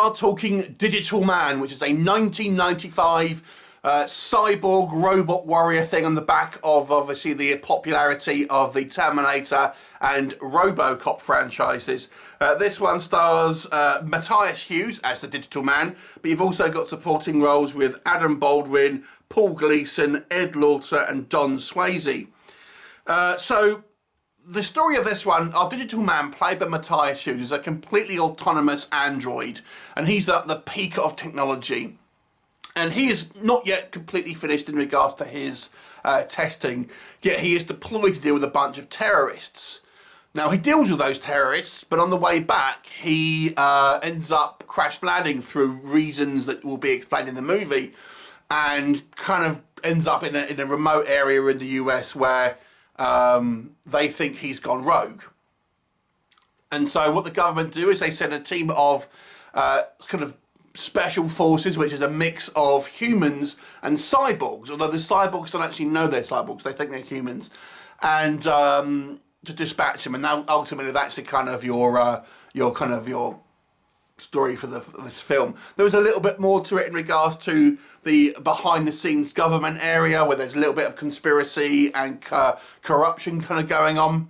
are talking Digital Man, which is a 1995 cyborg robot warrior thing on the back of obviously the popularity of the Terminator and RoboCop franchises. This one stars Matthias Hues as the Digital Man, but you've also got supporting roles with Adam Baldwin, Paul Gleason, Ed Lauter and Don Swayze. So the story of this one, our Digital Man, played by Matthias Hues, is a completely autonomous android, and he's at the peak of technology. And he is not yet completely finished in regards to his testing, yet he is deployed to deal with a bunch of terrorists. Now, he deals with those terrorists, but on the way back, he ends up crash landing through reasons that will be explained in the movie, and kind of ends up in a remote area in the US where they think he's gone rogue. And so what the government do is they send a team of kind of special forces, which is a mix of humans and cyborgs, although the cyborgs don't actually know they're cyborgs, they think they're humans, and to dispatch them. And now ultimately that's the kind of your story for this film. There was a little bit more to it in regards to the behind the scenes government area, where there's a little bit of conspiracy and corruption kind of going on,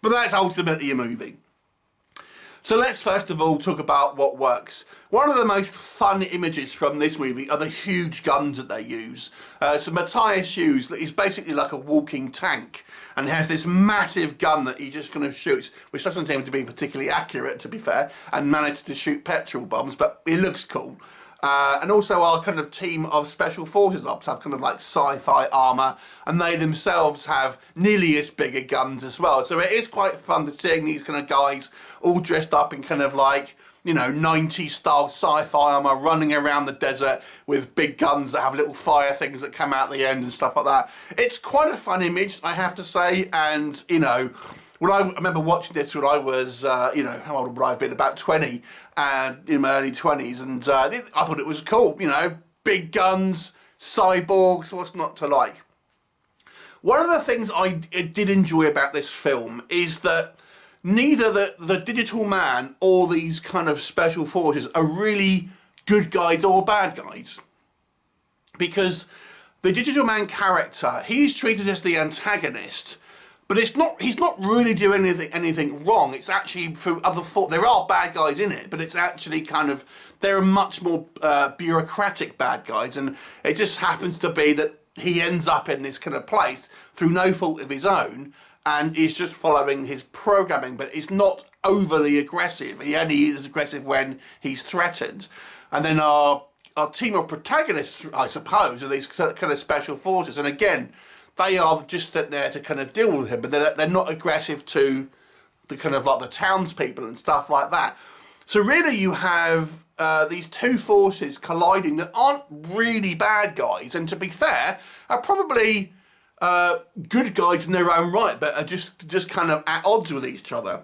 but that's ultimately a movie. So let's first of all talk about what works. One of the most fun images from this movie are the huge guns that they use. So Matthias Hues is basically like a walking tank, and has this massive gun that he just kind of shoots, which doesn't seem to be particularly accurate, to be fair, and manages to shoot petrol bombs, but it looks cool. And also our kind of team of special forces ops have kind of like Sci-Fi armour, and they themselves have nearly as big a guns as well. So it is quite fun to seeing these kind of guys all dressed up in kind of like, you know, 90s style Sci-Fi armour, running around the desert with big guns that have little fire things that come out the end and stuff like that. It's quite a fun image, I have to say, and, you know, when I remember watching this when I was, you know, how old would I have been? About 20, in my early 20s, and I thought it was cool, you know, big guns, cyborgs, what's not to like? One of the things I did enjoy about this film is that neither the Digital Man or these kind of special forces are really good guys or bad guys. Because the Digital Man character, he's treated as the antagonist, but he's not really doing anything wrong. It's actually through other fault. There are bad guys in it, but it's actually kind of, they're much more bureaucratic bad guys, and it just happens to be that he ends up in this kind of place through no fault of his own, and is just following his programming, but he's not overly aggressive. He only is aggressive when he's threatened. And then our team of protagonists, I suppose, are these kind of special forces, and again, they are just there to kind of deal with him, but they're not aggressive to the kind of like the townspeople and stuff like that. So really you have these two forces colliding that aren't really bad guys, and to be fair, are probably good guys in their own right, but are just kind of at odds with each other.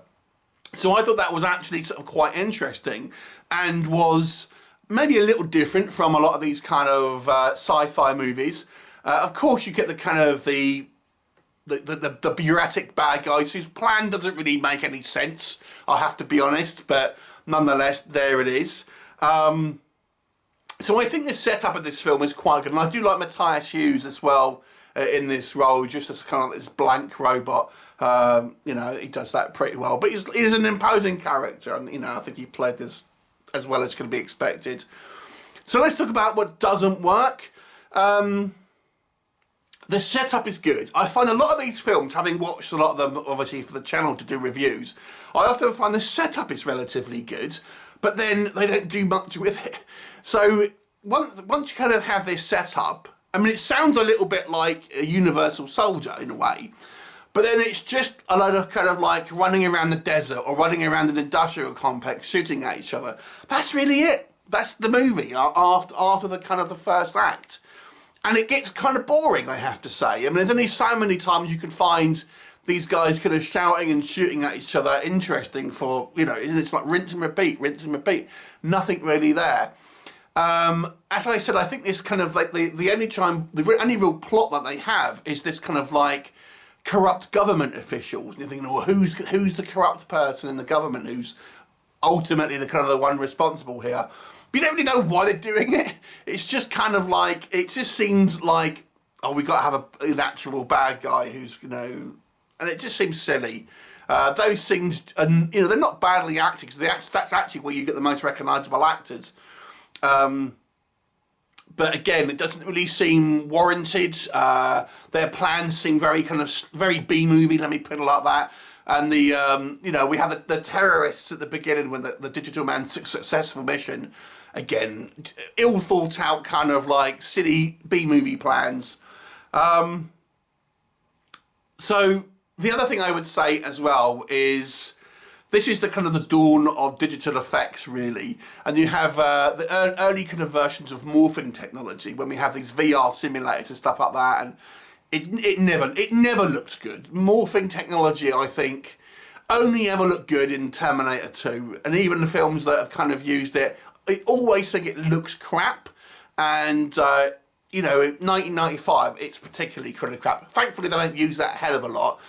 So I thought that was actually sort of quite interesting, and was maybe a little different from a lot of these kind of sci-fi movies. Of course, you get the kind of the bureaucratic bad guys whose plan doesn't really make any sense, I have to be honest, but nonetheless, there it is. So I think the setup of this film is quite good, and I do like Matthias Hues as well in this role, just as kind of like this blank robot. You know, he does that pretty well, but he's an imposing character, and, you know, I think he played this as well as can be expected. So let's talk about what doesn't work. The setup is good. I find a lot of these films, having watched a lot of them obviously for the channel to do reviews, I often find the setup is relatively good, but then they don't do much with it. So once you kind of have this setup, I mean, it sounds a little bit like a Universal Soldier in a way, but then it's just a lot of kind of like running around the desert or running around an industrial complex shooting at each other. That's really it. That's the movie after the kind of the first act. And it gets kind of boring, I have to say. I mean, there's only so many times you can find these guys kind of shouting and shooting at each other interesting for, you know, it's like rinse and repeat, rinse and repeat. Nothing really there. As I said, I think this kind of like the only real plot that they have is this kind of like corrupt government officials. And you're thinking, well, who's the corrupt person in the government who's ultimately the kind of the one responsible here. But you don't really know why they're doing it. It's just kind of like, it just seems like, oh, we got to have an actual bad guy who's, you know, and it just seems silly. Those scenes, and you know, they're not badly acted, because that's actually where you get the most recognisable actors. But again, it doesn't really seem warranted. Their plans seem very kind of very B-movie, let me put it like that. And the you know, we have the terrorists at the beginning when the Digital Man's successful mission. Again, ill thought out kind of like silly B-movie plans. So the other thing I would say as well is this is the kind of the dawn of digital effects, really. And you have the early kind of versions of morphing technology when we have these VR simulators and stuff like that, and it never looks good. Morphing technology, I think, only ever looked good in Terminator 2, and even the films that have kind of used it, I always think it looks crap. And you know, in 1995, it's particularly kind of crap. Thankfully, they don't use that a hell of a lot.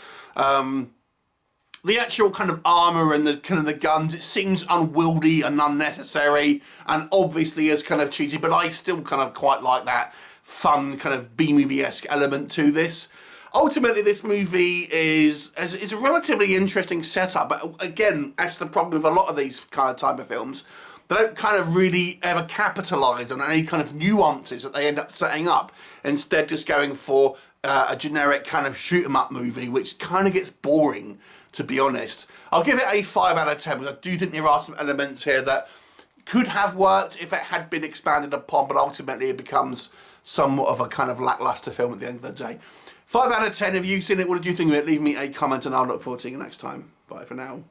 The actual kind of armour and the kind of the guns, it seems unwieldy and unnecessary, and obviously is kind of cheesy, but I still kind of quite like that fun kind of B-movie-esque element to this. Ultimately, this movie is a relatively interesting setup, but again, that's the problem with a lot of these kind of type of films. They don't kind of really ever capitalise on any kind of nuances that they end up setting up, instead just going for a generic kind of shoot-'em-up movie, which kind of gets boring, to be honest. I'll give it a 5 out of 10, because I do think there are some elements here that could have worked if it had been expanded upon, but ultimately it becomes somewhat of a kind of lacklustre film at the end of the day. 5 out of 10, have you seen it? What did you think of it? Leave me a comment and I'll look forward to seeing you next time. Bye for now.